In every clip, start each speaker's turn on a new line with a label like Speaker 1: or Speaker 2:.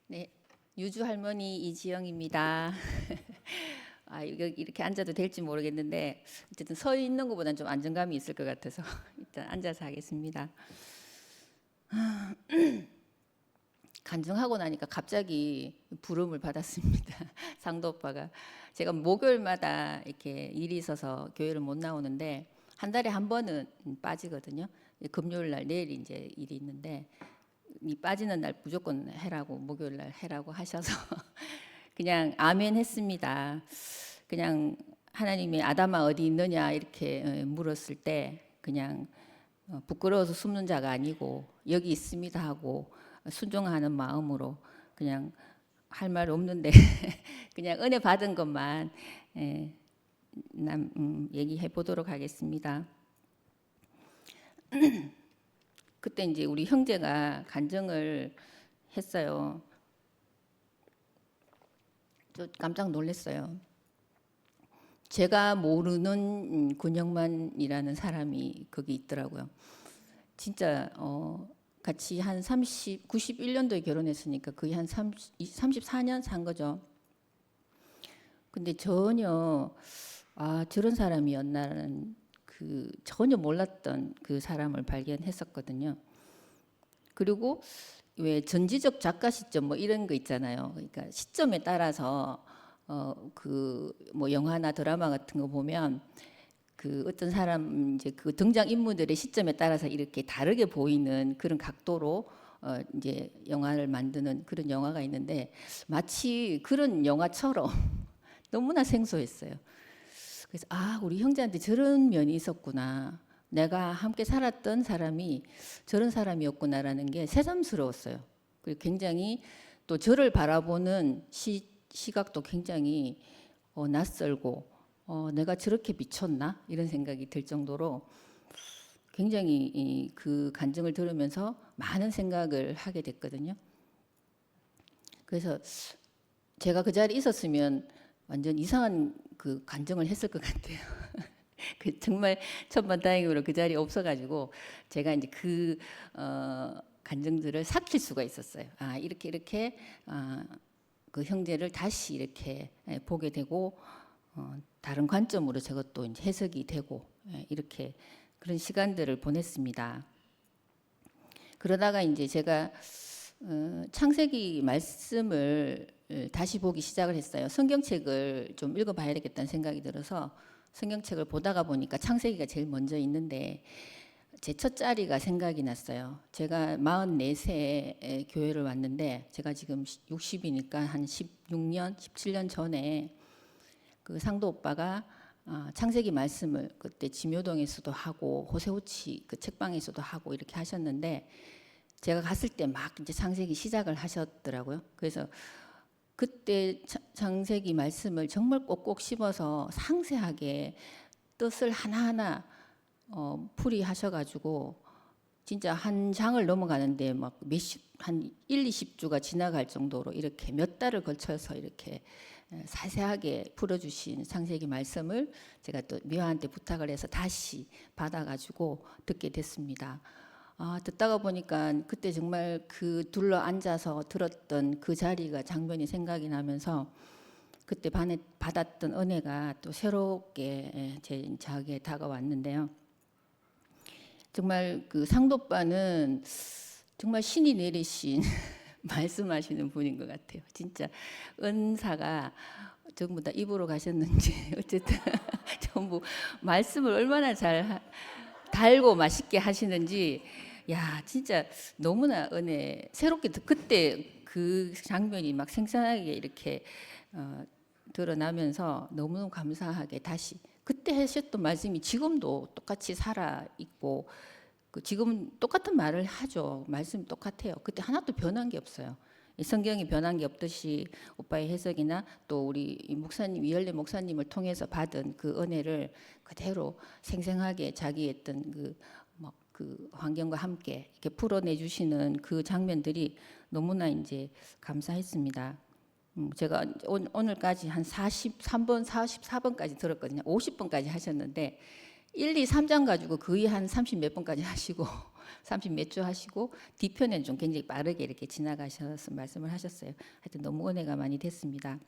Speaker 1: 네, 유주 할머니 이지영입니다. 이렇게 앉아도 될지 모르겠는데 어쨌든 서 있는 것보다는 좀 안정감이 있을 것 같아서 일단 앉아서 하겠습니다. 간증하고 나니까 갑자기 부름을 받았습니다. 상도 오빠가 제가 목요일마다 이렇게 일이 있어서 교회를 못 나오는데 한 달에 한 번은 빠지거든요. 금요일 날 내일 이제 일이 있는데 이 빠지는 날 무조건 해라고 목요일 날 해라고 하셔서 그냥 아멘 했습니다. 그냥 하나님이 아담아 어디 있느냐 이렇게 물었을 때 그냥 부끄러워서 숨는 자가 아니고 여기 있습니다 하고 순종하는 마음으로 그냥 할 말 없는데 그냥 은혜 받은 것만 얘기해 보도록 하겠습니다. 그때 이제 우리 형제가 간증을 했어요. 저 깜짝 놀랐어요. 제가 모르는 군영만이라는 사람이 거기 있더라고요. 진짜 같이 한 91년도에 결혼했으니까 거의 한 34년 산 거죠. 근데 전혀 저런 사람이었나라는 전혀 몰랐던 그 사람을 발견했었거든요. 그리고 왜 전지적 작가 시점 뭐 이런 거 있잖아요. 그러니까 시점에 따라서 뭐 영화나 드라마 같은 거 보면 어떤 사람 이제 그 등장 인물들의 시점에 따라서 이렇게 다르게 보이는 그런 각도로 이제 영화를 만드는 그런 영화가 있는데 마치 그런 영화처럼 너무나 생소했어요. 그래서 우리 형제한테 저런 면이 있었구나. 내가 함께 살았던 사람이 저런 사람이었구나라는 게 새삼스러웠어요. 그리고 굉장히 또 저를 바라보는 시각도 굉장히 낯설고 내가 저렇게 미쳤나? 이런 생각이 들 정도로 굉장히 그 간증을 들으면서 많은 생각을 하게 됐거든요. 그래서 제가 그 자리에 있었으면 완전 이상한 그 간증을 했을 것 같아요. 정말 천만다행으로 그 자리에 없어가지고 제가 이제 간증들을 삭힐 수가 있었어요. 이렇게 그 형제를 다시 이렇게 보게 되고 다른 관점으로 저것도 이제 해석이 되고 이렇게 그런 시간들을 보냈습니다. 그러다가 이제 제가 창세기 말씀을 다시 보기 시작을 했어요. 성경책을 좀 읽어봐야 되겠다는 생각이 들어서 성경책을 보다가 보니까 창세기가 제일 먼저 있는데 제 첫 자리가 생각이 났어요. 제가 44세에 교회를 왔는데 제가 지금 60이니까 한 16년, 17년 전에 그 상도 오빠가 창세기 말씀을 그때 지묘동에서도 하고 호세호치 그 책방에서도 하고 이렇게 하셨는데 제가 갔을 때 막 이제 창세기 시작을 하셨더라고요. 그래서 그때 창세기 말씀을 정말 꼭꼭 씹어서 상세하게 뜻을 하나하나 풀이하셔가지고 진짜 한 장을 넘어가는데 막 한 1, 20주가 지나갈 정도로 이렇게 몇 달을 걸쳐서 이렇게 자세하게 풀어주신 창세기 말씀을 제가 또 미화한테 부탁을 해서 다시 받아가지고 듣게 됐습니다. 듣다가 보니까 그때 정말 그 둘러 앉아서 들었던 그 자리가 장면이 생각이 나면서 그때 받았던 은혜가 또 새롭게 저에게 다가왔는데요. 정말 그 상도빠는 정말 신이 내리신 말씀하시는 분인 것 같아요. 진짜 은사가 전부 다 입으로 가셨는지 어쨌든 전부 말씀을 얼마나 잘 달고 맛있게 하시는지 진짜 너무나 은혜 새롭게 그때 그 장면이 막 생생하게 이렇게 드러나면서 너무너무 감사하게 다시 그때 하셨던 말씀이 지금도 똑같이 살아 있고 지금 똑같은 말을 하죠. 말씀이 똑같아요. 그때 하나도 변한 게 없어요. 성경이 변한 게 없듯이 오빠의 해석이나 또 우리 목사님 이열래 목사님을 통해서 받은 그 은혜를 그대로 생생하게 자기 했던 그 환경과 함께 이렇게 풀어내 주시는 그 장면들이 너무나 이제 감사했습니다. 제가 오늘까지 한 43번, 44번까지 들었거든요. 50번까지 하셨는데 1, 2, 3장 가지고 거의 한 30 몇 번까지 하시고 30 몇 주 하시고 뒤편에는 좀 굉장히 빠르게 이렇게 지나가셔서 말씀을 하셨어요. 하여튼 너무 은혜가 많이 됐습니다.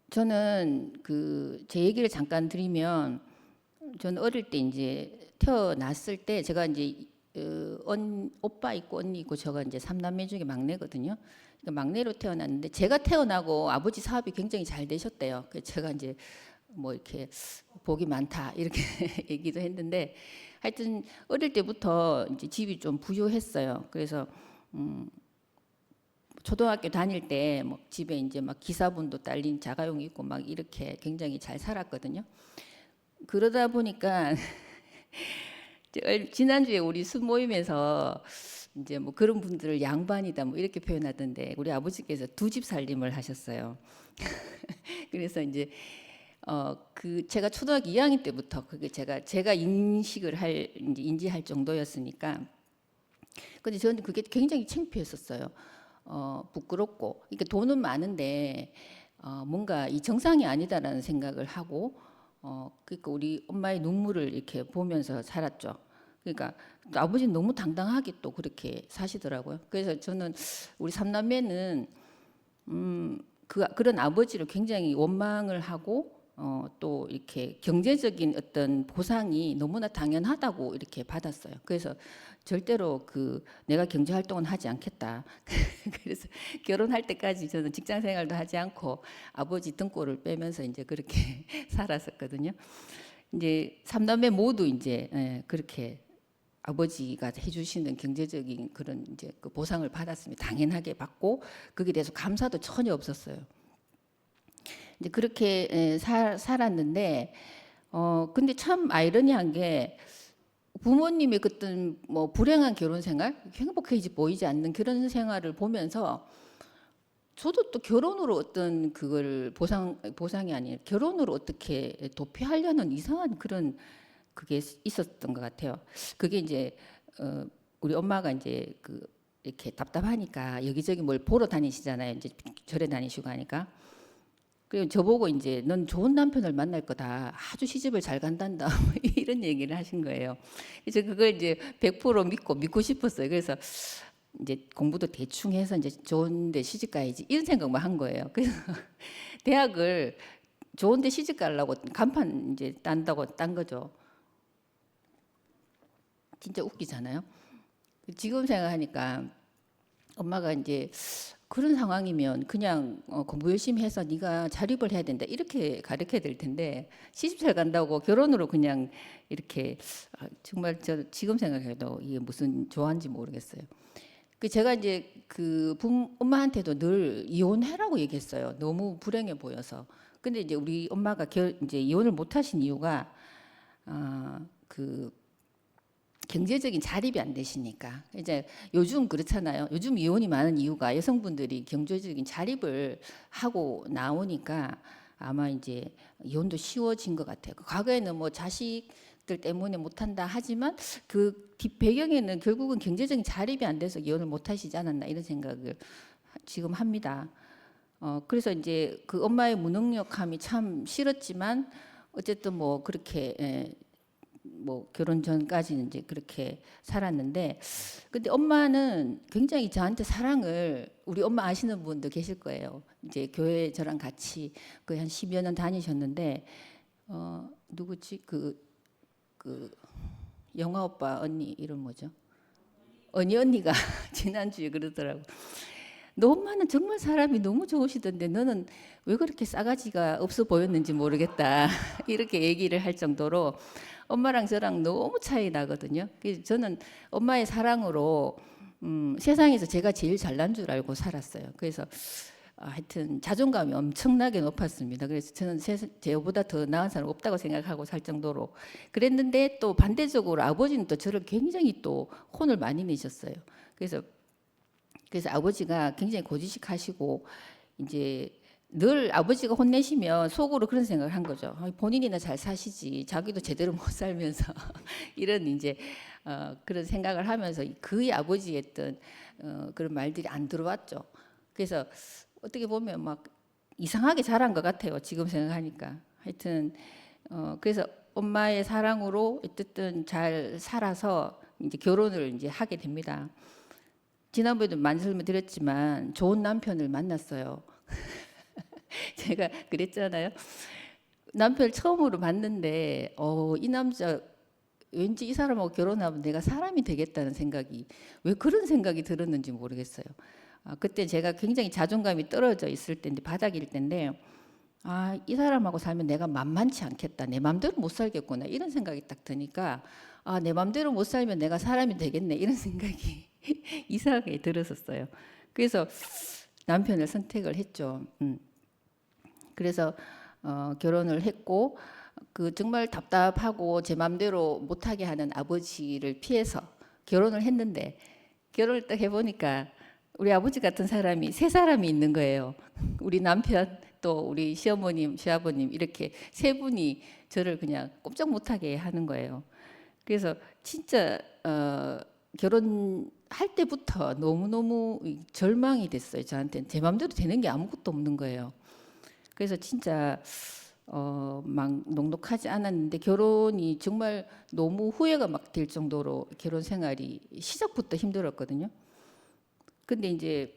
Speaker 1: 저는 그 제 얘기를 잠깐 드리면 저는 어릴 때 이제 태어났을 때 제가 이제 오빠 있고 언니 있고 저가 이제 3남매 중에 막내거든요. 그러니까 막내로 태어났는데 제가 태어나고 아버지 사업이 굉장히 잘 되셨대요. 그래서 제가 이제 뭐 이렇게 복이 많다 이렇게 얘기도 했는데 하여튼 어릴 때부터 이제 집이 좀 부유했어요. 그래서 초등학교 다닐 때 뭐 집에 이제 막 기사분도 딸린 자가용이 있고 막 이렇게 굉장히 잘 살았거든요. 그러다 보니까 지난주에 우리 술 모임에서 이제 뭐 그런 분들을 양반이다 뭐 이렇게 표현하던데 우리 아버지께서 두 집 살림을 하셨어요. 그래서 이제 그 제가 초등학교 2학년 때부터 그게 제가 인식을 이제 인지할 정도였으니까. 근데 저는 그게 굉장히 창피했었어요. 부끄럽고. 그러니까 돈은 많은데 뭔가 이 정상이 아니다라는 생각을 하고 그러니까 우리 엄마의 눈물을 이렇게 보면서 살았죠. 그러니까 또 아버지는 너무 당당하게 또 그렇게 사시더라고요. 그래서 저는 우리 삼남매는 그런 아버지를 굉장히 원망을 하고 또 이렇게 경제적인 어떤 보상이 너무나 당연하다고 이렇게 받았어요. 그래서 절대로 내가 경제 활동은 하지 않겠다. 그래서 결혼할 때까지 저는 직장 생활도 하지 않고 아버지 등골을 빼면서 이제 그렇게 살았었거든요. 이제 삼남매 모두 이제 그렇게 아버지가 해주시는 경제적인 그런 이제 그 보상을 받았습니다. 당연하게 받고 거기에 대해서 감사도 전혀 없었어요. 이제 그렇게 살았는데 근데 참 아이러니한 게 부모님의 그떤 뭐 불행한 결혼 생활, 행복해지 보이지 않는 결혼 생활을 보면서 저도 또 결혼으로 어떤 그걸 보상이 아닌 결혼으로 어떻게 도피하려는 이상한 그런 그게 있었던 것 같아요. 그게 이제 우리 엄마가 이제 이렇게 답답하니까 여기저기 뭘 보러 다니시잖아요. 이제 절에 다니시고 하니까. 그리고 저보고 이제 넌 좋은 남편을 만날 거다. 아주 시집을 잘 간단다. 이런 얘기를 하신 거예요. 그래서 그걸 이제 100% 믿고 싶었어요. 그래서 이제 공부도 대충 해서 이제 좋은데 시집 가야지 이런 생각만 한 거예요. 그래서 대학을 좋은데 시집 가려고 간판 이제 딴다고 딴 거죠. 진짜 웃기잖아요. 지금 생각하니까 엄마가 이제 그런 상황이면 그냥 공부 열심히 해서 네가 자립을 해야 된다 이렇게 가르쳐야 될 텐데 시집 잘 간다고 결혼으로 그냥 이렇게 정말 저 지금 생각해도 이게 무슨 조화인지 모르겠어요. 제가 이제 엄마한테도 늘 이혼해라고 얘기했어요. 너무 불행해 보여서. 근데 이제 우리 엄마가 이제 이혼을 못 하신 이유가 그 경제적인 자립이 안 되시니까. 이제 요즘 그렇잖아요. 요즘 이혼이 많은 이유가 여성분들이 경제적인 자립을 하고 나오니까 아마 이제 이혼도 쉬워진 것 같아요. 과거에는 뭐 자식들 때문에 못한다 하지만 그 뒷배경에는 결국은 경제적인 자립이 안 돼서 이혼을 못 하시지 않았나 이런 생각을 지금 합니다. 그래서 이제 그 엄마의 무능력함이 참 싫었지만 어쨌든 뭐 그렇게 뭐 결혼 전까지는 이제 그렇게 살았는데 근데 엄마는 굉장히 저한테 사랑을 우리 엄마 아시는 분도 계실 거예요. 이제 교회 저랑 같이 거의 한 10여 년 다니셨는데 누구지 그 영화 오빠 언니 이름 뭐죠? 언니가 지난주에 그러더라고. 너 엄마는 정말 사람이 너무 좋으시던데 너는 왜 그렇게 싸가지가 없어 보였는지 모르겠다. 이렇게 얘기를 할 정도로 엄마랑 저랑 너무 차이 나거든요. 그래서 저는 엄마의 사랑으로 세상에서 제가 제일 잘난 줄 알고 살았어요. 그래서 하여튼 자존감이 엄청나게 높았습니다. 그래서 저는 저보다 더 나은 사람 없다고 생각하고 살 정도로 그랬는데 또 반대적으로 아버지는 또 저를 굉장히 또 혼을 많이 내셨어요. 그래서 아버지가 굉장히 고지식하시고 이제 늘 아버지가 혼내시면 속으로 그런 생각을 한 거죠. 본인이나 잘 사시지 자기도 제대로 못 살면서 이런 이제 그런 생각을 하면서 그의 아버지의 어떤 그런 말들이 안 들어왔죠. 그래서 어떻게 보면 막 이상하게 자란 것 같아요. 지금 생각하니까. 하여튼 그래서 엄마의 사랑으로 어쨌든 잘 살아서 이제 결혼을 이제 하게 됩니다. 지난번에도 말씀드렸지만 좋은 남편을 만났어요. 제가 그랬잖아요. 남편을 처음으로 봤는데 이 남자 왠지 이 사람하고 결혼하면 내가 사람이 되겠다는 생각이 왜 그런 생각이 들었는지 모르겠어요. 그때 제가 굉장히 자존감이 떨어져 있을 때인데 바닥일 때인데 이 사람하고 살면 내가 만만치 않겠다. 내 맘대로 못 살겠구나. 이런 생각이 딱 드니까 내 맘대로 못 살면 내가 사람이 되겠네. 이런 생각이 이상하게 들었었어요. 그래서 남편을 선택을 했죠. 그래서 결혼을 했고 그 정말 답답하고 제 맘대로 못하게 하는 아버지를 피해서 결혼을 했는데 결혼을 딱 해보니까 우리 아버지 같은 사람이 세 사람이 있는 거예요. 우리 남편 또 우리 시어머님, 시아버님 이렇게 세 분이 저를 그냥 꼼짝 못하게 하는 거예요. 그래서 진짜 결혼할 때부터 너무너무 절망이 됐어요. 저한테는 제 맘대로 되는 게 아무것도 없는 거예요. 그래서 진짜 막 녹록하지 않았는데 결혼이 정말 너무 후회가 막 될 정도로 결혼 생활이 시작부터 힘들었거든요. 근데 이제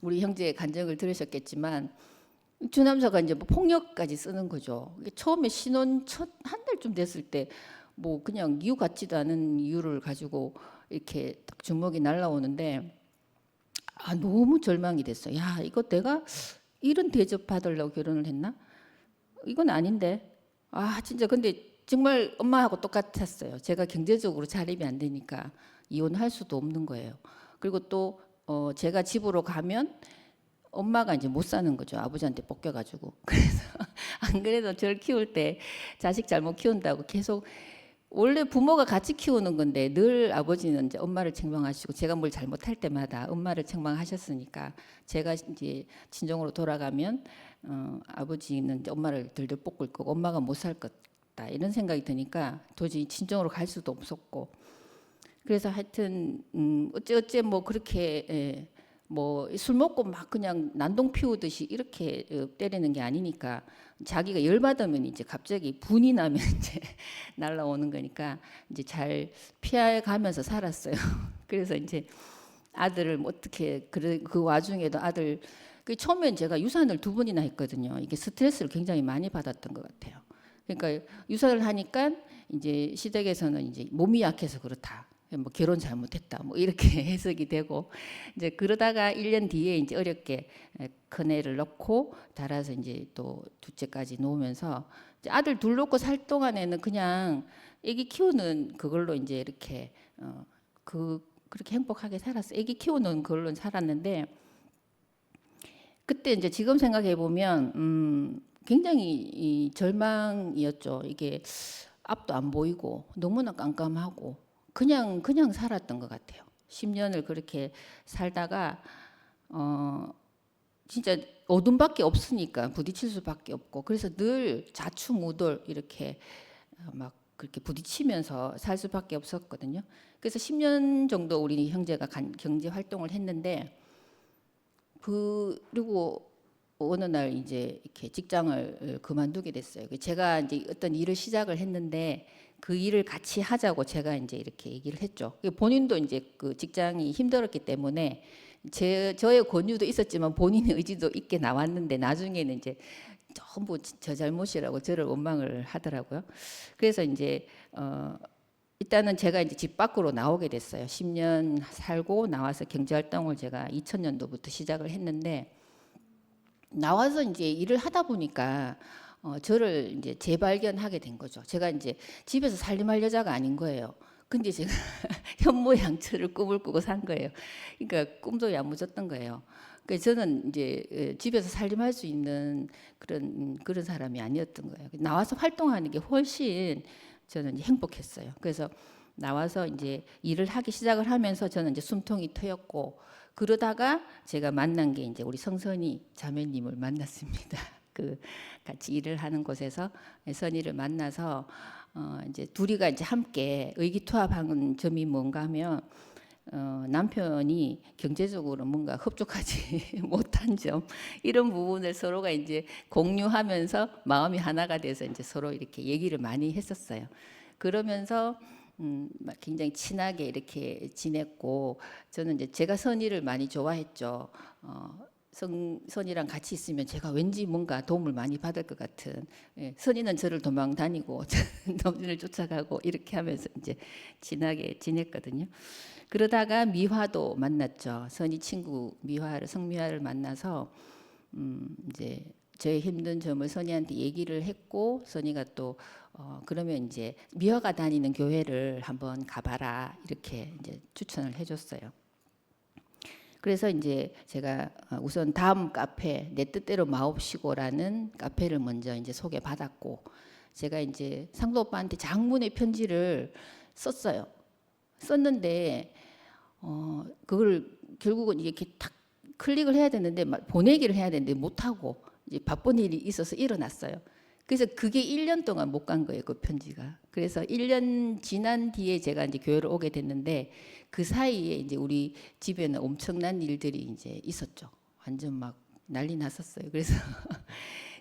Speaker 1: 우리 형제의 간증을 들으셨겠지만 주남자가 이제 뭐 폭력까지 쓰는 거죠. 처음에 신혼 첫 한 달쯤 됐을 때 뭐 그냥 이유 같지도 않은 이유를 가지고 이렇게 딱 주먹이 날라오는데 너무 절망이 됐어. 야, 이거 내가 이런 대접 받으려고 결혼을 했나? 이건 아닌데. 진짜 근데 정말 엄마하고 똑같았어요. 제가 경제적으로 자립이 안 되니까 이혼할 수도 없는 거예요. 그리고 또 제가 집으로 가면 엄마가 이제 못 사는 거죠. 아버지한테 뺏겨가지고. 그래서 안 그래도 저를 키울 때 자식 잘못 키운다고 계속 원래 부모가 같이 키우는 건데 늘 아버지는 이제 엄마를 책망하시고 제가 뭘 잘못할 때마다 엄마를 책망하셨으니까 제가 이제 친정으로 돌아가면 아버지는 이제 엄마를 들들 볶을 거고 엄마가 못 살 거다 이런 생각이 드니까 도저히 친정으로 갈 수도 없었고 그래서 하여튼 어째 뭐 그렇게 뭐 술 먹고 막 그냥 난동 피우듯이 이렇게 때리는 게 아니니까 자기가 열받으면 이제 갑자기 분이 나면 이제 날라오는 거니까 이제 잘 피해가면서 살았어요. 그래서 이제 아들을 뭐 어떻게 그 와중에도 아들 처음엔 제가 유산을 2번이나 했거든요. 이게 스트레스를 굉장히 많이 받았던 것 같아요. 그러니까 유산을 하니까 이제 시댁에서는 이제 몸이 약해서 그렇다. 뭐 결혼 잘못했다 뭐 이렇게 해석이 되고 이제 그러다가 1년 뒤에 이제 어렵게 큰 애를 넣고 달아서 이제 또 둘째까지 놓으면서 이제 아들 둘 놓고 살 동안에는 그냥 애기 키우는 그걸로 이제 이렇게 그렇게 행복하게 살았어. 애기 키우는 그걸로 살았는데 그때 이제 지금 생각해 보면 굉장히 절망이었죠. 이게 앞도 안 보이고 너무나 깜깜하고 그냥 살았던 것 같아요. 10년을 그렇게 살다가 진짜 어둠밖에 없으니까 부딪힐 수밖에 없고 그래서 늘 좌충우돌 이렇게 막 그렇게 부딪히면서 살 수밖에 없었거든요. 그래서 10년 정도 우리 형제가 경제 활동을 했는데 그리고 어느 날 이제 이렇게 직장을 그만두게 됐어요. 제가 이제 어떤 일을 시작을 했는데 그 일을 같이 하자고 제가 이제 이렇게 얘기를 했죠. 본인도 이제 그 직장이 힘들었기 때문에 저의 권유도 있었지만 본인의 의지도 있게 나왔는데 나중에는 이제 전부 저 잘못이라고 저를 원망을 하더라고요. 그래서 이제 일단은 제가 이제 집 밖으로 나오게 됐어요. 10년 살고 나와서 경제활동을 제가 2000년도부터 시작을 했는데 나와서 이제 일을 하다 보니까 저를 이제 재발견하게 된 거죠. 제가 이제 집에서 살림할 여자가 아닌 거예요. 근데 제가 현모양처를 꿈을 꾸고 산 거예요. 그러니까 꿈도 야무졌던 거예요. 그러니까 저는 이제 집에서 살림할 수 있는 그런 사람이 아니었던 거예요. 나와서 활동하는 게 훨씬 저는 이제 행복했어요. 그래서 나와서 이제 일을 하기 시작을 하면서 저는 이제 숨통이 트였고 그러다가 제가 만난 게 이제 우리 성선이 자매님을 만났습니다. 그 같이 일을 하는 곳에서 선이를 만나서 이제 둘이가 이제 함께 의기투합하는 점이 뭔가 하면 남편이 경제적으로 뭔가 흡족하지 못한 점 이런 부분을 서로가 이제 공유하면서 마음이 하나가 돼서 이제 서로 이렇게 얘기를 많이 했었어요. 그러면서 막 굉장히 친하게 이렇게 지냈고 저는 이제 제가 선이를 많이 좋아했죠. 선이랑 같이 있으면 제가 왠지 뭔가 도움을 많이 받을 것 같은. 예, 선이는 저를 도망 다니고 저는 선이를 쫓아가고 이렇게 하면서 이제 친하게 지냈거든요. 그러다가 미화도 만났죠. 선이 친구 미화를 성미화를 만나서 이제 저의 힘든 점을 선이한테 얘기를 했고 선이가 또 그러면 이제 미화가 다니는 교회를 한번 가봐라 이렇게 이제 추천을 해줬어요. 그래서 이제 제가 우선 다음 카페 내 뜻대로 마옵시고라는 카페를 먼저 이제 소개받았고 제가 이제 상도 오빠한테 장문의 편지를 썼어요. 썼는데 그걸 결국은 이렇게 탁 클릭을 해야 되는데 보내기를 해야 되는데 못하고 이제 바쁜 일이 있어서 일어났어요. 그래서 그게 1년 동안 못 간 거예요, 그 편지가. 그래서 1년 지난 뒤에 제가 이제 교회를 오게 됐는데 그 사이에 이제 우리 집에는 엄청난 일들이 이제 있었죠. 완전 막 난리 났었어요. 그래서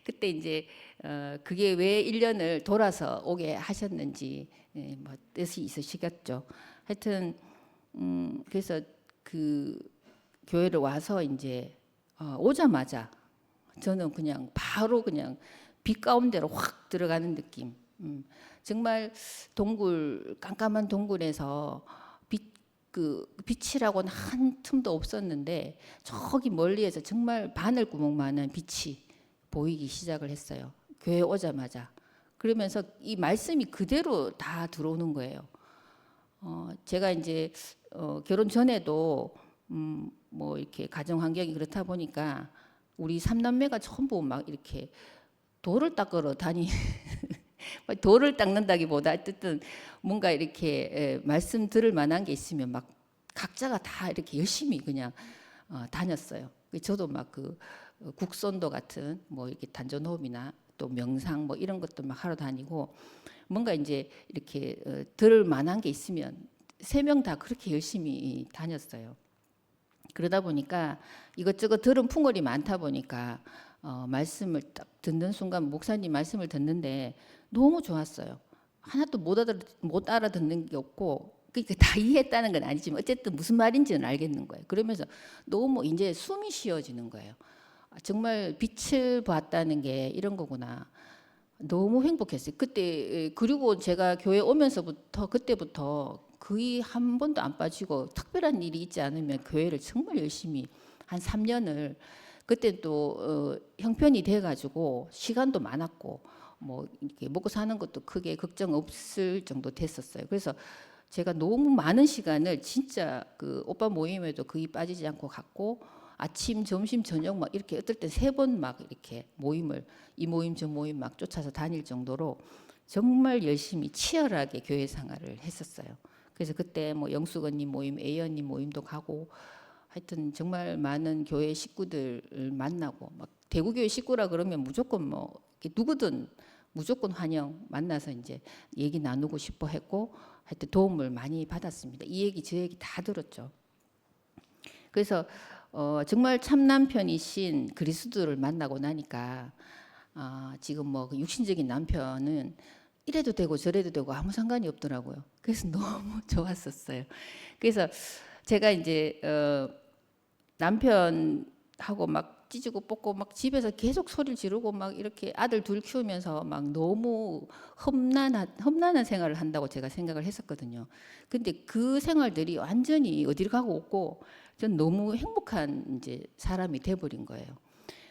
Speaker 1: 그때 이제 그게 왜 1년을 돌아서 오게 하셨는지 뭐 뜻이 있으시겠죠. 하여튼 그래서 그 교회를 와서 이제 오자마자 저는 그냥 바로 그냥 빛 가운데로 확 들어가는 느낌. 정말 동굴 깜깜한 동굴에서 빛이라고는 한 틈도 없었는데 저기 멀리에서 정말 바늘구멍만한 빛이 보이기 시작을 했어요. 교회 오자마자. 그러면서 이 말씀이 그대로 다 들어오는 거예요. 제가 이제 결혼 전에도 뭐 이렇게 가정 환경이 그렇다 보니까 우리 삼남매가 전부 막 이렇게 돌을 닦으러 돌을 닦는다기보다 어쨌든 뭔가 이렇게 말씀 들을 만한 게 있으면 막 각자가 다 이렇게 열심히 그냥 다녔어요. 저도 막 그 국선도 같은 뭐 이렇게 단전호흡이나 또 명상 뭐 이런 것도 막 하러 다니고 뭔가 이제 이렇게 들을 만한 게 있으면 3명 다 그렇게 열심히 다녔어요. 그러다 보니까 이것저것 들은 풍월이 많다 보니까 말씀을 딱 듣는 순간 목사님 말씀을 듣는데 너무 좋았어요. 하나도 못 알아듣는 게 없고 그러니까 다 이해했다는 건 아니지만 어쨌든 무슨 말인지는 알겠는 거예요. 그러면서 너무 이제 숨이 쉬어지는 거예요. 정말 빛을 봤다는 게 이런 거구나. 너무 행복했어요. 그때 그리고 제가 교회 오면서부터 그때부터 거의 한 번도 안 빠지고 특별한 일이 있지 않으면 교회를 정말 열심히 한 3년을 그때 또 형편이 돼가지고 시간도 많았고 뭐 이렇게 먹고 사는 것도 크게 걱정 없을 정도 됐었어요. 그래서 제가 너무 많은 시간을 진짜 그 오빠 모임에도 거의 빠지지 않고 갔고 아침, 점심, 저녁 막 이렇게 어떨 땐 3번 막 이렇게 모임을 이 모임 저 모임 막 쫓아서 다닐 정도로 정말 열심히 치열하게 교회 생활을 했었어요. 그래서 그때 뭐 영숙 언니 모임, A 언니 모임도 가고 하여튼 정말 많은 교회 식구들을 만나고 막 대구교회 식구라 그러면 무조건 뭐 누구든 무조건 환영 만나서 이제 얘기 나누고 싶어 했고 하여튼 도움을 많이 받았습니다. 이 얘기 저 얘기 다 들었죠. 그래서 정말 참 남편이신 그리스도를 만나고 나니까 지금 뭐 육신적인 남편은 이래도 되고 저래도 되고 아무 상관이 없더라고요. 그래서 너무 좋았었어요. 그래서 제가 이제 남편하고 막 찢고 뽑고 막 집에서 계속 소리를 지르고 막 이렇게 아들 둘 키우면서 막 너무 험난한 생활을 한다고 제가 생각을 했었거든요. 근데 그 생활들이 완전히 어디를 가고 없고 전 너무 행복한 이제 사람이 돼버린 거예요.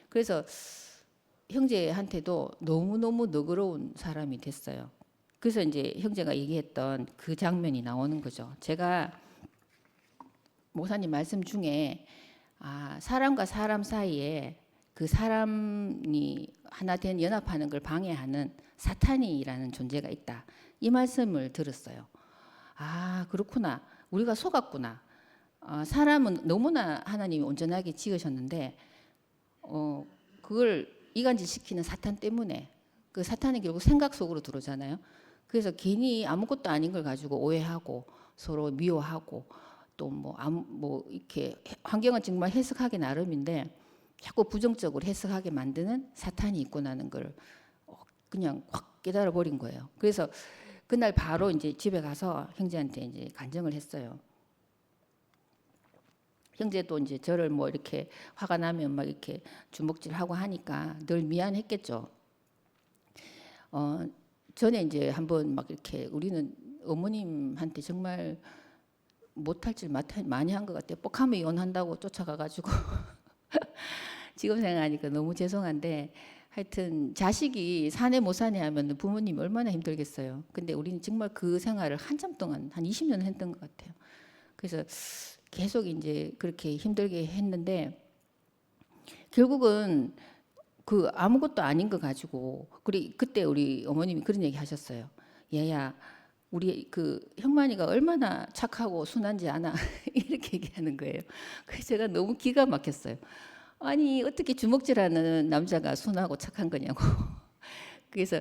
Speaker 1: 그래서 형제한테도 너무너무 너그러운 사람이 됐어요. 그래서 이제 형제가 얘기했던 그 장면이 나오는 거죠. 제가 목사님 말씀 중에 사람과 사람 사이에 그 사람이 하나 된 연합하는 걸 방해하는 사탄이라는 존재가 있다. 이 말씀을 들었어요. 그렇구나. 우리가 속았구나. 사람은 너무나 하나님이 온전하게 지으셨는데 그걸 이간질시키는 사탄 때문에 그 사탄이 결국 생각 속으로 들어오잖아요. 그래서 괜히 아무것도 아닌 걸 가지고 오해하고 서로 미워하고 또 뭐 이렇게 환경은 정말 해석하기 나름인데 자꾸 부정적으로 해석하게 만드는 사탄이 있구나는 걸 그냥 확 깨달아 버린 거예요. 그래서 그날 바로 이제 집에 가서 형제한테 이제 간증을 했어요. 형제도 이제 저를 뭐 이렇게 화가 나면 막 이렇게 주먹질하고 하니까 늘 미안했겠죠. 전에 이제 한번 막 이렇게 우리는 어머님한테 정말 못할 짓 많이 한 것 같아요. 뻑하면 이혼한다고 쫓아가가지고 지금 생각하니까 너무 죄송한데 하여튼 자식이 사내 못 사내 하면 부모님이 얼마나 힘들겠어요. 근데 우리는 정말 그 생활을 한참 동안 한 20년 했던 것 같아요. 그래서 계속 이제 그렇게 힘들게 했는데 결국은 그 아무것도 아닌 거 가지고 그때 우리 어머님이 그런 얘기 하셨어요. 얘야 우리 그 형만이가 얼마나 착하고 순한지 아나 이렇게 얘기하는 거예요. 그래서 제가 너무 기가 막혔어요. 아니 어떻게 주먹질하는 남자가 순하고 착한 거냐고. 그래서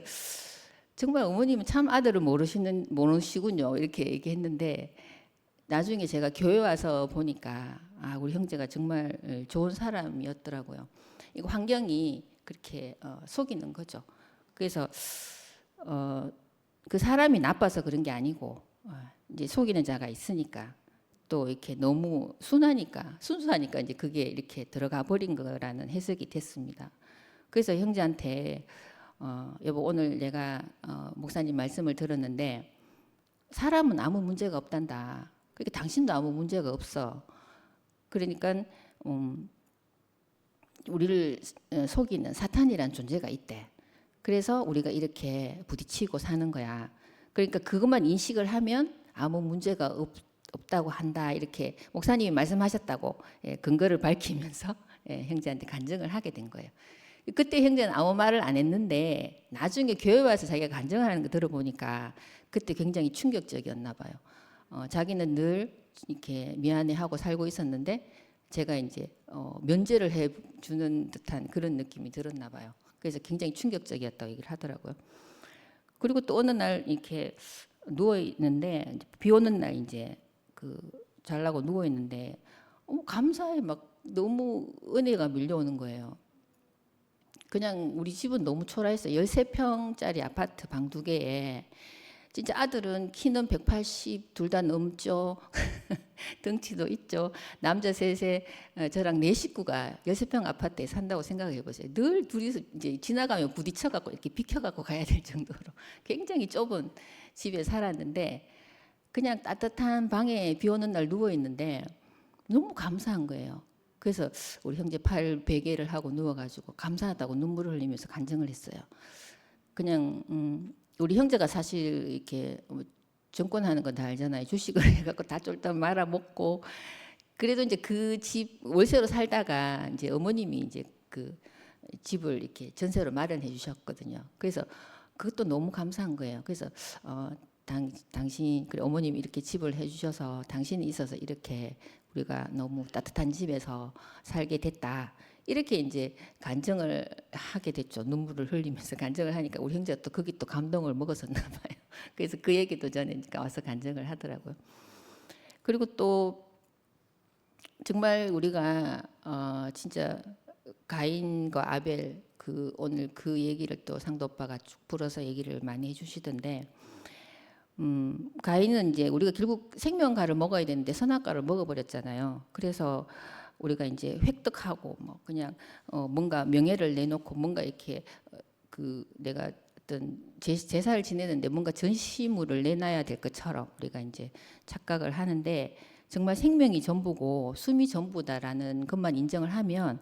Speaker 1: 정말 어머님은 참 아들을 모르시군요 이렇게 얘기했는데 나중에 제가 교회 와서 보니까 우리 형제가 정말 좋은 사람이었더라고요. 이거 환경이 그렇게 속이는 거죠. 그래서 그 사람이 나빠서 그런 게 아니고 이제 속이는 자가 있으니까 또 이렇게 너무 순수하니까 이제 그게 이렇게 들어가 버린 거라는 해석이 됐습니다. 그래서 형제한테 여보 오늘 내가 목사님 말씀을 들었는데 사람은 아무 문제가 없단다. 그러니까 당신도 아무 문제가 없어. 그러니까 우리를 속이는 사탄이란 존재가 있대. 그래서 우리가 이렇게 부딪히고 사는 거야. 그러니까 그것만 인식을 하면 아무 문제가 없다고 한다. 이렇게 목사님이 말씀하셨다고 근거를 밝히면서 형제한테 간증을 하게 된 거예요. 그때 형제는 아무 말을 안 했는데 나중에 교회 와서 자기가 간증을 하는 거 들어보니까 그때 굉장히 충격적이었나 봐요. 자기는 늘 이렇게 미안해하고 살고 있었는데 제가 이제 면제를 해주는 듯한 그런 느낌이 들었나 봐요. 그래서 굉장히 충격적이었다고 얘기를 하더라고요. 그리고 또 어느 날 이렇게 누워 있는데 비 오는 날 이제 그 잘라고 누워 있는데 감사해 막 너무 은혜가 밀려오는 거예요. 그냥 우리 집은 너무 초라했어요. 13평짜리 아파트 방 2개에 진짜 아들은 키는 180 둘 다 넘죠. 덩치도 있죠. 남자 셋에 저랑 4식구가 13평 아파트에 산다고 생각해 보세요. 늘 둘이서 이제 지나가면 부딪혀갖고 이렇게 비켜갖고 가야 될 정도로 굉장히 좁은 집에 살았는데 그냥 따뜻한 방에 비 오는 날 누워 있는데 너무 감사한 거예요. 그래서 우리 형제 팔 베개를 하고 누워가지고 감사하다고 눈물을 흘리면서 간증을 했어요. 그냥 우리 형제가 사실 이렇게 정권하는 건 다 알잖아요. 주식을 해갖고 다 쫄딱 말아 먹고 그래도 이제 그 집 월세로 살다가 이제 어머님이 이제 그 집을 이렇게 전세로 마련해 주셨거든요. 그래서 그것도 너무 감사한 거예요. 그래서 당신 그래 어머님이 이렇게 집을 해주셔서 당신이 있어서 이렇게 우리가 너무 따뜻한 집에서 살게 됐다. 이렇게 이제 간증을 하게 됐죠. 눈물을 흘리면서 간증을 하니까 우리 형제가 또 거기 또 감동을 먹었었나 봐요. 그래서 그 얘기도 전에 와서 간증을 하더라고요. 그리고 또 정말 우리가 진짜 가인과 아벨 오늘 그 얘기를 또 상도 오빠가 쭉 불어서 얘기를 많이 해주시던데 가인은 이제 우리가 결국 생명과를 먹어야 되는데 선악과를 먹어버렸잖아요. 그래서 우리가 이제 획득하고 뭐 그냥 뭔가 명예를 내놓고 뭔가 이렇게 내가 어떤 제사를 지내는데 뭔가 전시물을 내놔야 될 것처럼 우리가 이제 착각을 하는데 정말 생명이 전부고 숨이 전부다라는 것만 인정을 하면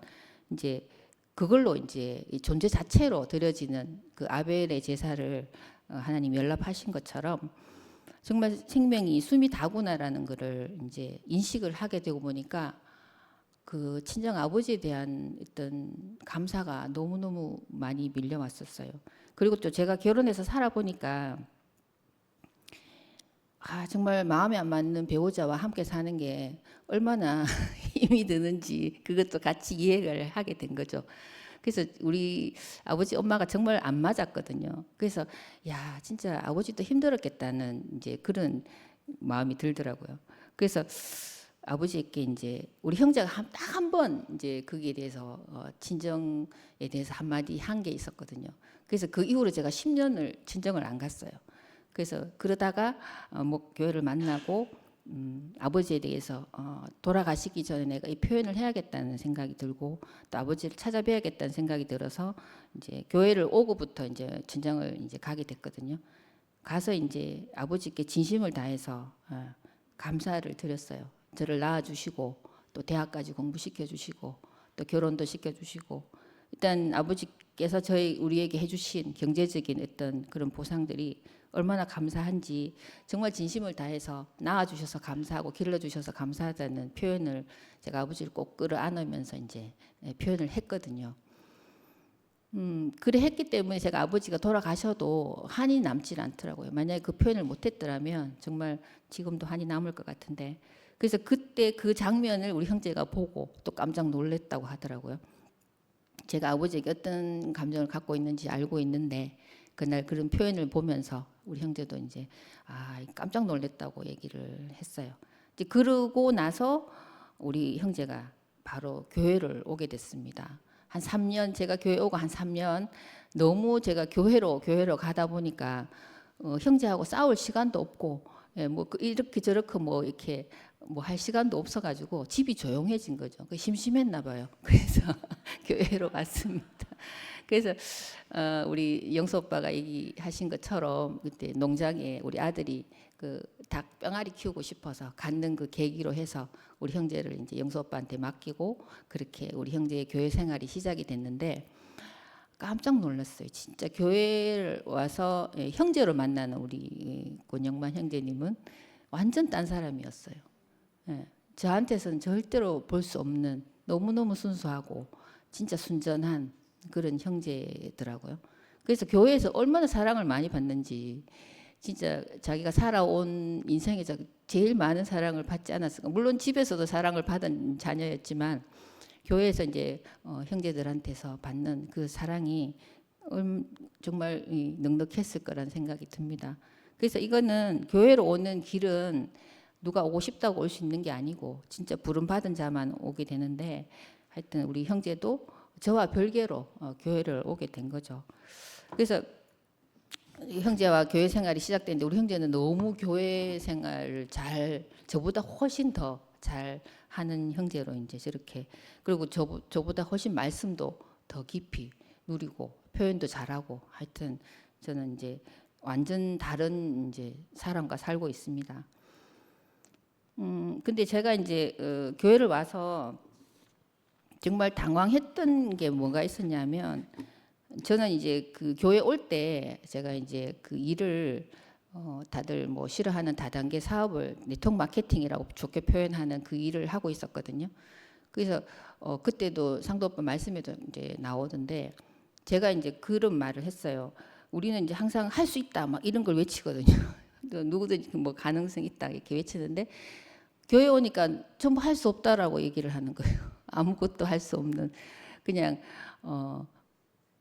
Speaker 1: 이제 그걸로 이제 존재 자체로 드려지는 그 아벨의 제사를 하나님이 연락하신 것처럼 정말 생명이 숨이 다구나라는 것을 이제 인식을 하게 되고 보니까 그 친정 아버지에 대한 어떤 감사가 너무너무 많이 밀려왔었어요. 그리고 또 제가 결혼해서 살아보니까 정말 마음에 안 맞는 배우자와 함께 사는 게 얼마나 힘이 드는지 그것도 같이 이해를 하게 된 거죠. 그래서 우리 아버지 엄마가 정말 안 맞았거든요. 그래서 야 진짜 아버지도 힘들었겠다는 이제 그런 마음이 들더라고요. 그래서 아버지께 이제 우리 형제가 딱 한 번 이제 거기에 대해서 친정에 대해서 한마디 한 게 있었거든요. 그래서 그 이후로 제가 10년을 친정을 안 갔어요. 그래서 그러다가 뭐 교회를 만나고 아버지에 대해서 돌아가시기 전에 내가 이 표현을 해야겠다는 생각이 들고 또 아버지를 찾아뵈야겠다는 생각이 들어서 이제 교회를 오고부터 이제 친정을 이제 가게 됐거든요. 가서 이제 아버지께 진심을 다해서 감사를 드렸어요. 저를 낳아주시고 또 대학까지 공부시켜 주시고 또 결혼도 시켜주시고 일단 아버지께서 우리에게 해주신 경제적인 어떤 그런 보상들이 얼마나 감사한지 정말 진심을 다해서 낳아주셔서 감사하고 길러주셔서 감사하다는 표현을 제가 아버지를 꼭 끌어안으면서 이제 표현을 했거든요. 그래 했기 때문에 제가 아버지가 돌아가셔도 한이 남질 않더라고요. 만약에 그 표현을 못했더라면 정말 지금도 한이 남을 것 같은데 그래서 그때 그 장면을 우리 형제가 보고 또 깜짝 놀랐다고 하더라고요. 제가 아버지에게 어떤 감정을 갖고 있는지 알고 있는데 그날 그런 표현을 보면서 우리 형제도 이제 깜짝 놀랐다고 얘기를 했어요. 이제 그러고 나서 우리 형제가 바로 교회를 오게 됐습니다. 한 3년 제가 교회 오고 한 3년 너무 제가 교회로 가다 보니까 형제하고 싸울 시간도 없고 뭐 이렇게 저렇게 뭐 이렇게 뭐 할 시간도 없어가지고 집이 조용해진 거죠. 심심했나 봐요. 그래서 교회로 왔습니다. 그래서 우리 영수 오빠가 얘기하신 것처럼 그때 농장에 우리 아들이 그 닭 병아리 키우고 싶어서 갖는 그 계기로 해서 우리 형제를 이제 영수 오빠한테 맡기고 그렇게 우리 형제의 교회 생활이 시작이 됐는데 깜짝 놀랐어요. 진짜 교회를 와서 형제로 만나는 우리 권영만 형제님은 완전 딴 사람이었어요. 저한테서는 절대로 볼 수 없는 너무너무 순수하고 진짜 순전한 그런 형제더라고요. 그래서 교회에서 얼마나 사랑을 많이 받는지 진짜 자기가 살아온 인생에서 제일 많은 사랑을 받지 않았을까. 물론 집에서도 사랑을 받은 자녀였지만 교회에서 이제 형제들한테서 받는 그 사랑이 정말 넉넉했을 거란 생각이 듭니다. 그래서 이거는 교회로 오는 길은 누가 오고 싶다고 올 수 있는 게 아니고 진짜 부름 받은 자만 오게 되는데 하여튼 우리 형제도 저와 별개로 교회를 오게 된 거죠. 그래서 형제와 교회 생활이 시작됐는데 우리 형제는 너무 교회 생활을 저보다 훨씬 더 잘 하는 형제로 이제 저렇게 그리고 저보다 훨씬 말씀도 더 깊이 누리고 표현도 잘하고 하여튼 저는 이제 완전 다른 이제 사람과 살고 있습니다. 근데 제가 이제 교회를 와서 정말 당황했던 게 뭐가 있었냐면 저는 이제 그 교회 올 때 제가 이제 그 일을 다들 뭐 싫어하는 다단계 사업을 네트워크 마케팅이라고 좋게 표현하는 그 일을 하고 있었거든요. 그래서 그때도 상도 오빠 말씀에도 이제 나오던데 제가 이제 그런 말을 했어요. 우리는 이제 항상 할 수 있다 막 이런 걸 외치거든요. 누구든지 뭐 가능성 있다 이렇게 외치는데 교회 오니까 전부 할 수 없다라고 얘기를 하는 거예요. 아무것도 할 수 없는 그냥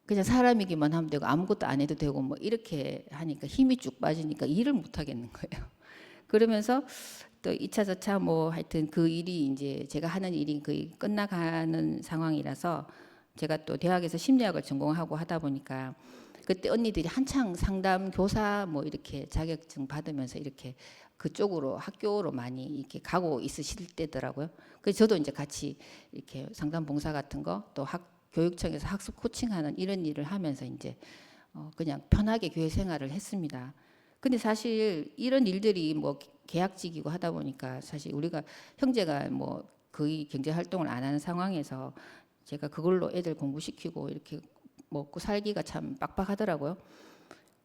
Speaker 1: 그냥 사람이기만 하면 되고 아무것도 안 해도 되고 뭐 이렇게 하니까 힘이 쭉 빠지니까 일을 못 하겠는 거예요. 그러면서 또 2차 저차 뭐 하여튼 그 일이 이제 제가 하는 일이 거의 끝나가는 상황이라서 제가 또 대학에서 심리학을 전공하고 하다 보니까 그때 언니들이 한창 상담 교사 뭐 이렇게 자격증 받으면서 이렇게 그쪽으로 학교로 많이 이렇게 가고 있으실 때더라고요. 그래서 저도 이제 같이 이렇게 상담 봉사 같은 거 또 교육청에서 학습 코칭하는 이런 일을 하면서 이제 그냥 편하게 교회 생활을 했습니다. 근데 사실 이런 일들이 뭐 계약직이고 하다 보니까 사실 우리가 형제가 뭐 거의 경제 활동을 안 하는 상황에서 제가 그걸로 애들 공부시키고 이렇게 먹고 살기가 참 빡빡하더라고요.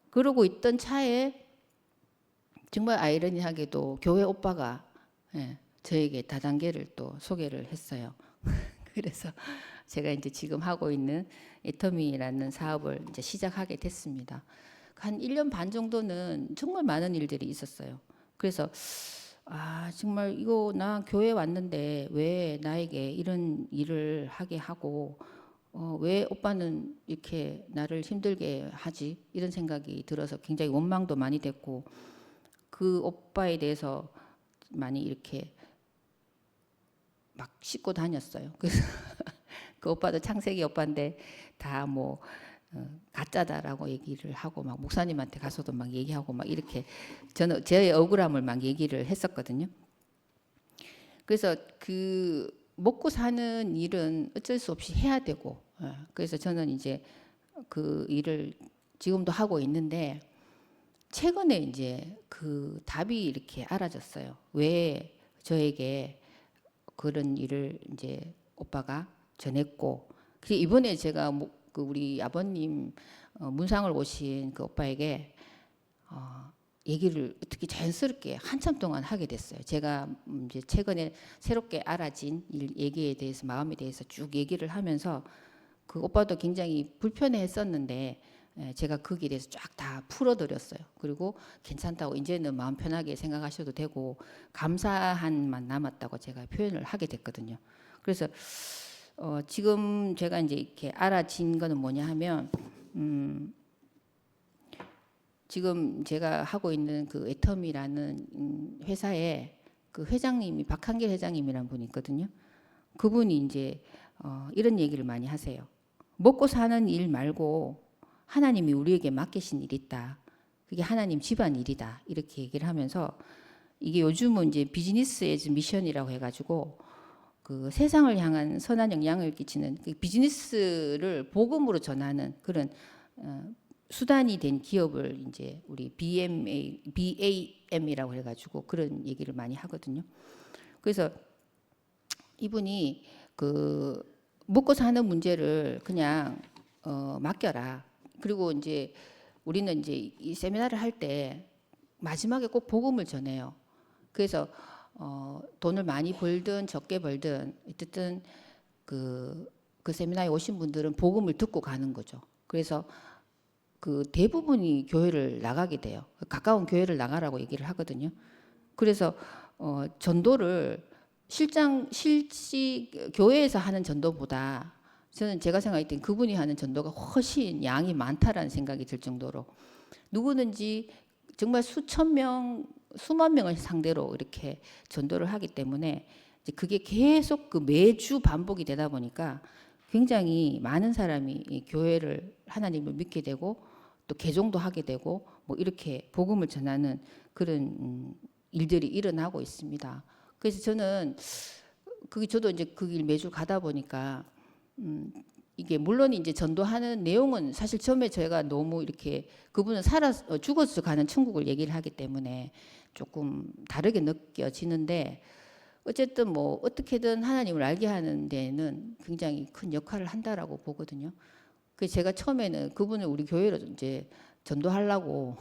Speaker 1: 그러고 있던 차에 정말 아이러니하게도 교회 오빠가 저에게 다단계를 또 소개를 했어요. 그래서 제가 이제 지금 하고 있는 애터미라는 사업을 이제 시작하게 됐습니다. 한 1년 반 정도는 정말 많은 일들이 있었어요. 그래서 정말 이거 나 교회 왔는데 왜 나에게 이런 일을 하게 하고 왜 오빠는 이렇게 나를 힘들게 하지? 이런 생각이 들어서 굉장히 원망도 많이 됐고 그 오빠에 대해서 많이 이렇게 막 싣고 다녔어요. 그래서 그 오빠도 창세기 오빠인데 다 뭐 가짜다라고 얘기를 하고 막 목사님한테 가서도 막 얘기하고 막 이렇게 저는 제 억울함을 막 얘기를 했었거든요. 그래서 그 먹고 사는 일은 어쩔 수 없이 해야 되고, 그래서 저는 이제 그 일을 지금도 하고 있는데 최근에 이제 그 답이 이렇게 알아졌어요. 왜 저에게 그런 일을 이제 오빠가 전했고, 그래서 이번에 제가 그 우리 아버님 문상을 오신 그 오빠에게 얘기를 어떻게 자연스럽게 한참 동안 하게 됐어요. 제가 이제 최근에 새롭게 알아진 일 얘기에 대해서 마음에 대해서 쭉 얘기를 하면서 그 오빠도 굉장히 불편해했었는데 제가 거기에 대해서 쫙 다 풀어드렸어요. 그리고 괜찮다고 이제는 마음 편하게 생각하셔도 되고 감사한만 남았다고 제가 표현을 하게 됐거든요. 그래서 지금 제가 이제 이렇게 알아진 거는 뭐냐 하면 지금 제가 하고 있는 그 애텀이라는 회사에 그 회장님이 박한길 회장님이라는 분이 있거든요. 그분이 이제 이런 얘기를 많이 하세요. 먹고 사는 일 말고 하나님이 우리에게 맡기신 일이 있다. 그게 하나님 집안 일이다. 이렇게 얘기를 하면서 이게 요즘은 이제 비즈니스 에즈 미션이라고 해가지고 그 세상을 향한 선한 영향을 끼치는 그 비즈니스를 복음으로 전하는 그런 수단이 된 기업을 이제 우리 BAM이라고 해가지고 그런 얘기를 많이 하거든요. 그래서 이분이 그 먹고 사는 문제를 그냥 맡겨라. 그리고 이제 우리는 이제 이 세미나를 할 때 마지막에 꼭 복음을 전해요. 그래서 돈을 많이 벌든 적게 벌든 어쨌든 그 세미나에 오신 분들은 복음을 듣고 가는 거죠. 그래서 그 대부분이 교회를 나가게 돼요. 가까운 교회를 나가라고 얘기를 하거든요. 그래서 전도를 실시 교회에서 하는 전도보다 저는 제가 생각할 땐 그분이 하는 전도가 훨씬 양이 많다라는 생각이 들 정도로 누구든지 정말 수천 명, 수만 명을 상대로 이렇게 전도를 하기 때문에 이제 그게 계속 그 매주 반복이 되다 보니까 굉장히 많은 사람이 이 교회를 하나님을 믿게 되고 또 개종도 하게 되고 뭐 이렇게 복음을 전하는 그런 일들이 일어나고 있습니다. 그래서 저는 그게 저도 이제 그 길 매주 가다 보니까 이게 물론 이제 전도하는 내용은 사실 처음에 저희가 너무 이렇게 그분은 죽어서 가는 천국을 얘기를 하기 때문에 조금 다르게 느껴지는데 어쨌든 뭐 어떻게든 하나님을 알게 하는 데는 굉장히 큰 역할을 한다라고 보거든요. 그래서 제가 처음에는 그분을 우리 교회로 이제 전도하려고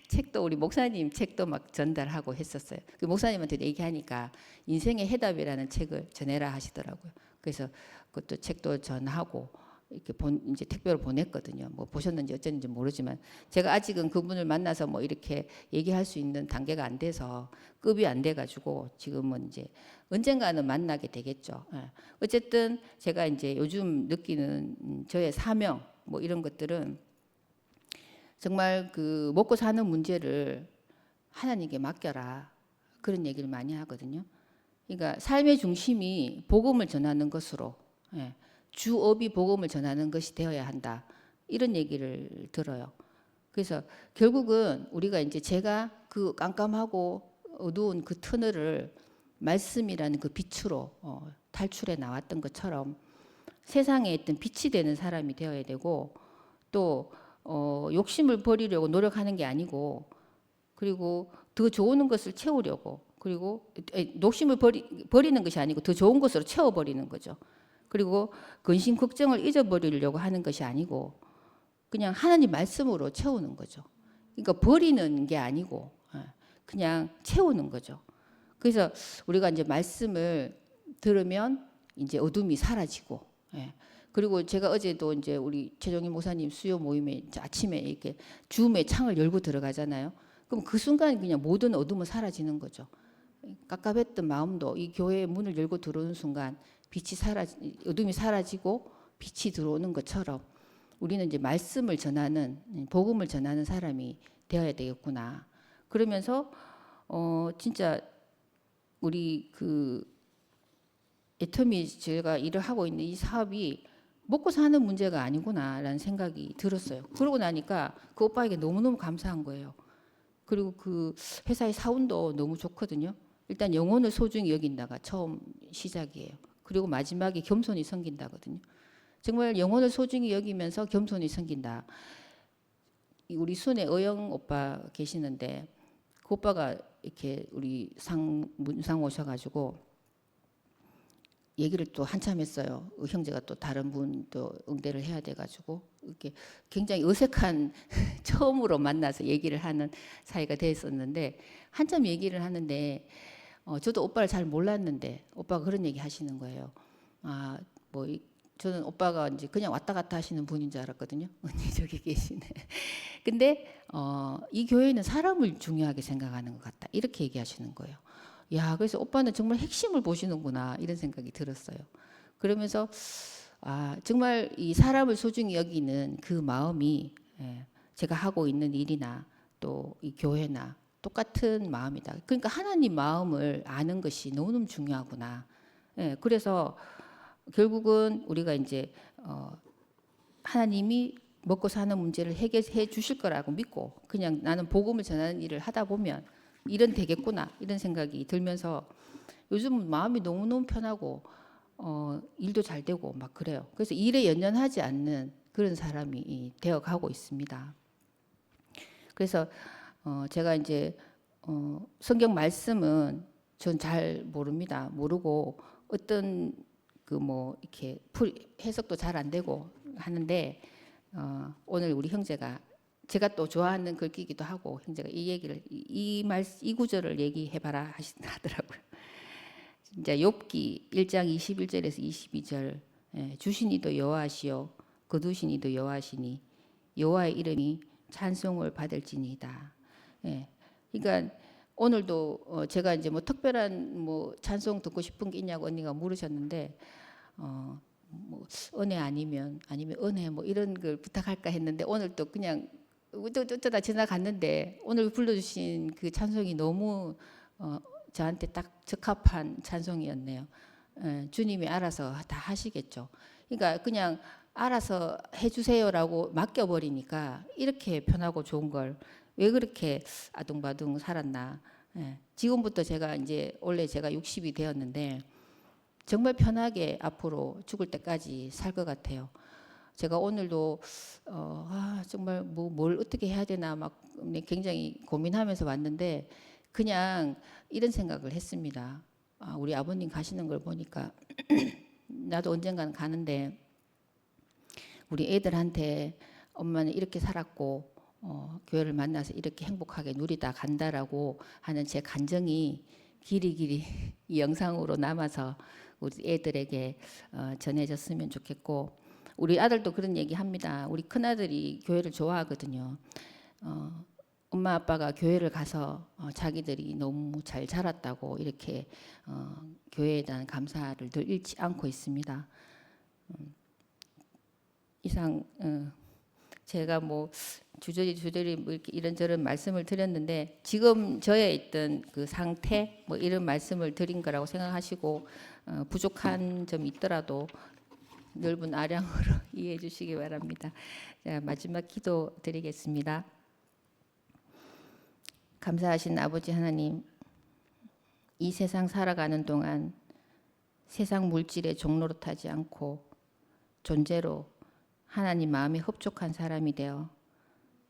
Speaker 1: 책도 우리 목사님 책도 막 전달하고 했었어요. 그 목사님한테 얘기하니까 인생의 해답이라는 책을 전해라 하시더라고요. 그래서 그것도 책도 전하고 이렇게 이제 택배로 보냈거든요. 뭐 보셨는지 어쨌는지 모르지만 제가 아직은 그분을 만나서 뭐 이렇게 얘기할 수 있는 단계가 안 돼서 급이 안 돼가지고 지금은 이제 언젠가는 만나게 되겠죠. 어쨌든 제가 이제 요즘 느끼는 저의 사명 뭐 이런 것들은 정말 그 먹고 사는 문제를 하나님께 맡겨라 그런 얘기를 많이 하거든요. 그러니까 삶의 중심이 복음을 전하는 것으로 주업이 복음을 전하는 것이 되어야 한다 이런 얘기를 들어요. 그래서 결국은 우리가 이제 제가 그 깜깜하고 어두운 그 터널을 말씀이라는 그 빛으로 탈출해 나왔던 것처럼 세상에 있던 빛이 되는 사람이 되어야 되고 또 욕심을 버리려고 노력하는 게 아니고 그리고 더 좋은 것을 채우려고 그리고 욕심을 버리는 것이 아니고 더 좋은 것으로 채워버리는 거죠. 그리고 근심 걱정을 잊어버리려고 하는 것이 아니고 그냥 하나님 말씀으로 채우는 거죠. 그러니까 버리는 게 아니고 그냥 채우는 거죠. 그래서 우리가 이제 말씀을 들으면 이제 어둠이 사라지고 그리고 제가 어제도 이제 우리 최종희 목사님 수요 모임에 아침에 이렇게 줌에 창을 열고 들어가잖아요. 그럼 그 순간 그냥 모든 어둠은 사라지는 거죠. 깝깝했던 마음도 이 교회의 문을 열고 들어오는 순간 어둠이 사라지고 빛이 들어오는 것처럼 우리는 이제 말씀을 전하는 복음을 전하는 사람이 되어야 되겠구나. 그러면서 진짜 우리 그 애터미 제가 일을 하고 있는 이 사업이 먹고 사는 문제가 아니구나라는 생각이 들었어요. 그러고 나니까 그 오빠에게 너무너무 감사한 거예요. 그리고 그 회사의 사운도 너무 좋거든요. 일단 영혼을 소중히 여긴다가 처음 시작이에요. 그리고 마지막에 겸손이 생긴다거든요. 정말 영혼을 소중히 여기면서 겸손이 생긴다. 우리 순에 의영 오빠 계시는데 그 오빠가 이렇게 우리 문상 오셔가지고 얘기를 또 한참 했어요. 형제가 또 다른 분 또 응대를 해야 돼가지고 이렇게 굉장히 어색한 처음으로 만나서 얘기를 하는 사이가 됐었는데 한참 얘기를 하는데 저도 오빠를 잘 몰랐는데 오빠가 그런 얘기 하시는 거예요. 저는 오빠가 이제 그냥 왔다 갔다 하시는 분인 줄 알았거든요. 언니 저기 계시네. 근데 이 교회는 사람을 중요하게 생각하는 것 같다. 이렇게 얘기하시는 거예요. 야, 그래서 오빠는 정말 핵심을 보시는구나 이런 생각이 들었어요. 그러면서 정말 이 사람을 소중히 여기는 그 마음이 제가 하고 있는 일이나 또 이 교회나 똑같은 마음이다. 그러니까 하나님 마음을 아는 것이 너무너무 중요하구나. 그래서 결국은 우리가 이제 하나님이 먹고 사는 문제를 해결해 주실 거라고 믿고 그냥 나는 복음을 전하는 일을 하다 보면 일은 되겠구나 이런 생각이 들면서 요즘 마음이 너무너무 편하고 일도 잘 되고 막 그래요. 그래서 일에 연연하지 않는 그런 사람이 되어가고 있습니다. 그래서 제가 이제 성경 말씀은 전 잘 모릅니다. 모르고 어떤 그 뭐 이렇게 해석도 잘 안 되고 하는데 오늘 우리 형제가 제가 또 좋아하는 글귀기도 하고 형제가 이 얘기를 이 구절을 얘기해봐라 하더라고요. 진짜 욥기 1장 21절에서 22절 주신 이도 여호와시요 거두신 이도 여호와시니 여호와의 이름이 찬송을 받을지니이다. 그러니까 오늘도 제가 이제 뭐 특별한 뭐 찬송 듣고 싶은 게 있냐고 언니가 물으셨는데 뭐 은혜 아니면 은혜 뭐 이런 걸 부탁할까 했는데 오늘 또 그냥 어쩌다 지나갔는데 오늘 불러주신 그 찬송이 너무 저한테 딱 적합한 찬송이었네요. 주님이 알아서 다 하시겠죠. 그러니까 그냥 알아서 해주세요라고 맡겨버리니까 이렇게 편하고 좋은 걸 왜 그렇게 아둥바둥 살았나. 지금부터 제가 이제 원래 제가 60이 되었는데 정말 편하게 앞으로 죽을 때까지 살 것 같아요. 제가 오늘도 정말 뭘 어떻게 해야 되나 막 굉장히 고민하면서 왔는데 그냥 이런 생각을 했습니다. 우리 아버님 가시는 걸 보니까 나도 언젠가는 가는데 우리 애들한테 엄마는 이렇게 살았고 교회를 만나서 이렇게 행복하게 누리다 간다라고 하는 제 간정이 길이 이 영상으로 남아서 우리 애들에게 전해졌으면 좋겠고 우리 아들도 그런 얘기 합니다. 우리 큰아들이 교회를 좋아하거든요. 엄마 아빠가 교회를 가서 자기들이 너무 잘 자랐다고 이렇게 교회에 대한 감사를 늘 잃지 않고 있습니다. 이상 제가 뭐 주저리 뭐 이렇게 이런저런 말씀을 드렸는데 지금 저에 있던 그 상태 뭐 이런 말씀을 드린 거라고 생각하시고 부족한 점이 있더라도 넓은 아량으로 이해해 주시기 바랍니다. 자, 마지막 기도 드리겠습니다. 감사하신 아버지 하나님, 이 세상 살아가는 동안 세상 물질의 종노릇하지 않고 존재로 하나님 마음에 흡족한 사람이 되어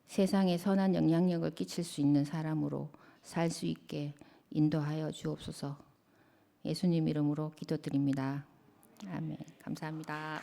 Speaker 1: 세상에 선한 영향력을 끼칠 수 있는 사람으로 살 수 있게 인도하여 주옵소서. 예수님 이름으로 기도드립니다. 아멘. 감사합니다.